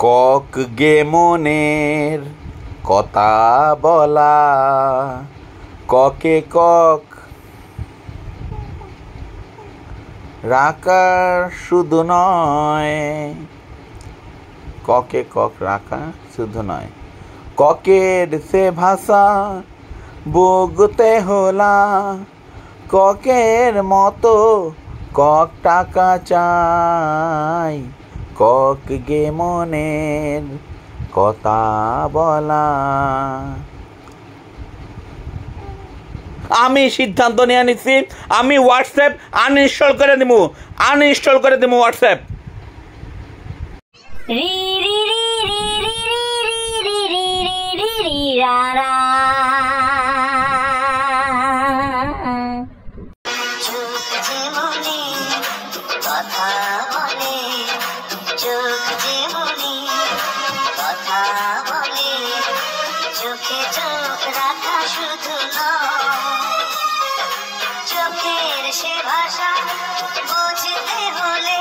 Cock গে মনের কথা বলা, ককে কক রাখা শুধু নয়, ককে কক রাখা শুধু নয়, ককের সে ভাষা বলতে হলা, ককের মতো কক টাকা চাই, কক গে মনের কথা বলা। আমি সিদ্ধান্ত নিয়ে নিচ্ছি, আমি হোয়াটসঅ্যাপ আনইনস্টল করে দেবো, হোয়াটসঅ্যাপ। কথা বলে চোখ যেমনি কথা বলে, চোখে চোখ রাখা শুধু নয়, চোখের সে ভাষা বুঝতে হলে